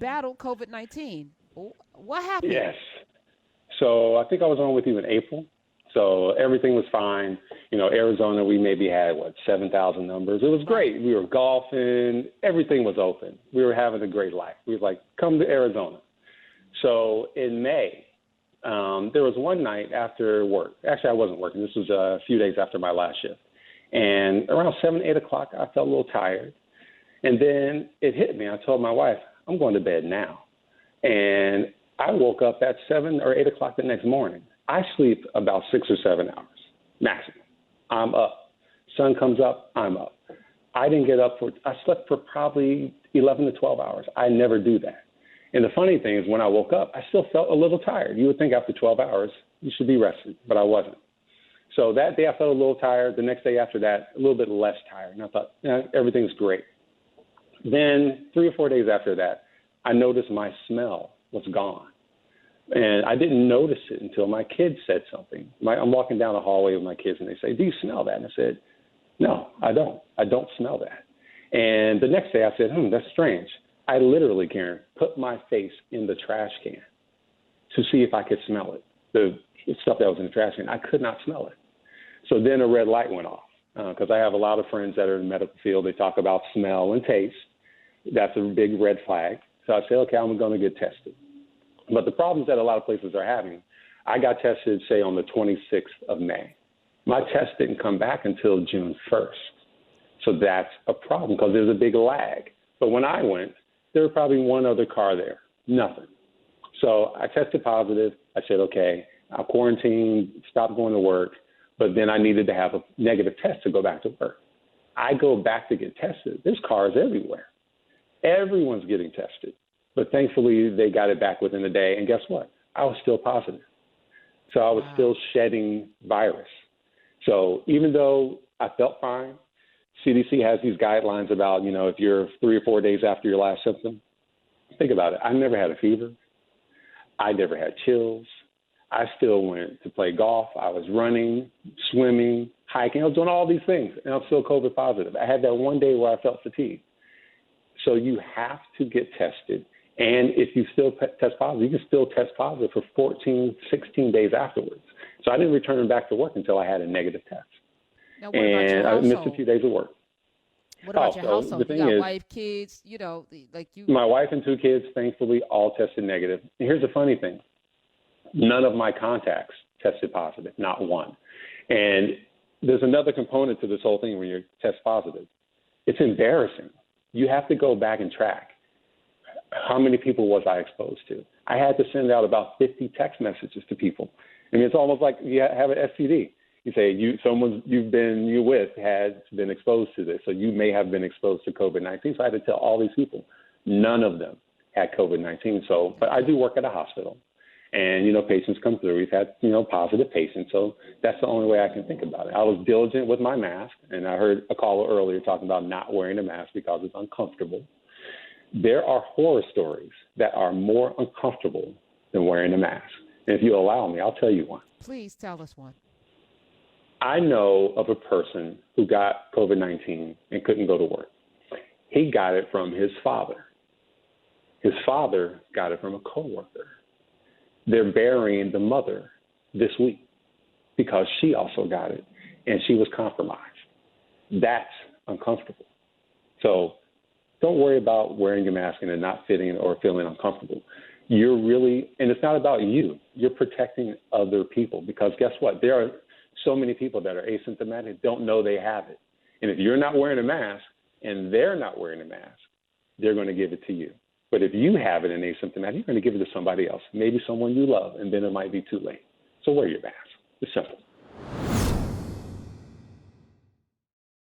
battled COVID-19. What happened? Yes. So I think I was on with you in April. So everything was fine. Arizona, we maybe had, 7,000 numbers. It was great. We were golfing. Everything was open. We were having a great life. We were like, come to Arizona. So in May, there was one night after work. Actually, I wasn't working. This was a few days after my last shift. And around 7, 8 o'clock, I felt a little tired. And then it hit me. I told my wife, I'm going to bed now. And I woke up at 7 or 8 o'clock the next morning. I sleep about 6 or 7 hours, maximum. I'm up. Sun comes up, I'm up. I slept for probably 11 to 12 hours. I never do that. And the funny thing is when I woke up, I still felt a little tired. You would think after 12 hours, you should be rested, but I wasn't. So that day I felt a little tired. The next day after that, a little bit less tired. And I thought, everything's great. Then 3 or 4 days after that, I noticed my smell was gone. And I didn't notice it until my kids said something. I'm walking down the hallway with my kids, and they say, do you smell that? And I said, no, I don't. I don't smell that. And the next day I said, that's strange. I literally, Karen, put my face in the trash can to see if I could smell it, the stuff that was in the trash can. I could not smell it. So then a red light went off because I have a lot of friends that are in the medical field. They talk about smell and taste. That's a big red flag. So I said, okay, I'm going to get tested. But the problems that a lot of places are having, I got tested, say, on the 26th of May. My test didn't come back until June 1st. So that's a problem because there's a big lag. But when I went, there was probably one other car there, nothing. So I tested positive. I said, okay, I'll quarantine, stop going to work. But then I needed to have a negative test to go back to work. I go back to get tested. There's cars everywhere. Everyone's getting tested. But thankfully, they got it back within a day. And guess what? I was still positive. So I was still shedding virus. So even though I felt fine, CDC has these guidelines about, if you're 3 or 4 days after your last symptom, think about it. I never had a fever. I never had chills. I still went to play golf. I was running, swimming, hiking. I was doing all these things, and I'm still COVID positive. I had that one day where I felt fatigued. So you have to get tested. And if you still test positive, you can still test positive for 14, 16 days afterwards. So I didn't return back to work until I had a negative test. Now, what about your household? I missed a few days of work. What about your household? The thing you got is, wife, kids, like you. My wife and 2 kids, thankfully, all tested negative. And here's the funny thing. None of my contacts tested positive, not one. And there's another component to this whole thing when you test positive. It's embarrassing. You have to go back and track. How many people was I exposed to? I had to send out about 50 text messages to people. I mean, it's almost like you have an STD. You say someone you've been with has been exposed to this, so you may have been exposed to COVID-19. So I had to tell all these people. None of them had COVID-19. So, but I do work at a hospital, and patients come through. We've had positive patients, so that's the only way I can think about it. I was diligent with my mask, and I heard a caller earlier talking about not wearing a mask because it's uncomfortable. There are horror stories that are more uncomfortable than wearing a mask. And if you allow me, I'll tell you one. Please tell us one. I know of a person who got COVID-19 and couldn't go to work. He got it from his father. His father got it from a coworker. They're burying the mother this week because she also got it, and she was compromised. That's uncomfortable. So don't worry about wearing your mask and it not fitting or feeling uncomfortable. And it's not about you. You're protecting other people because guess what? There are so many people that are asymptomatic, don't know they have it. And if you're not wearing a mask and they're not wearing a mask, they're going to give it to you. But if you have it and asymptomatic, you're going to give it to somebody else, maybe someone you love, and then it might be too late. So wear your mask. It's simple.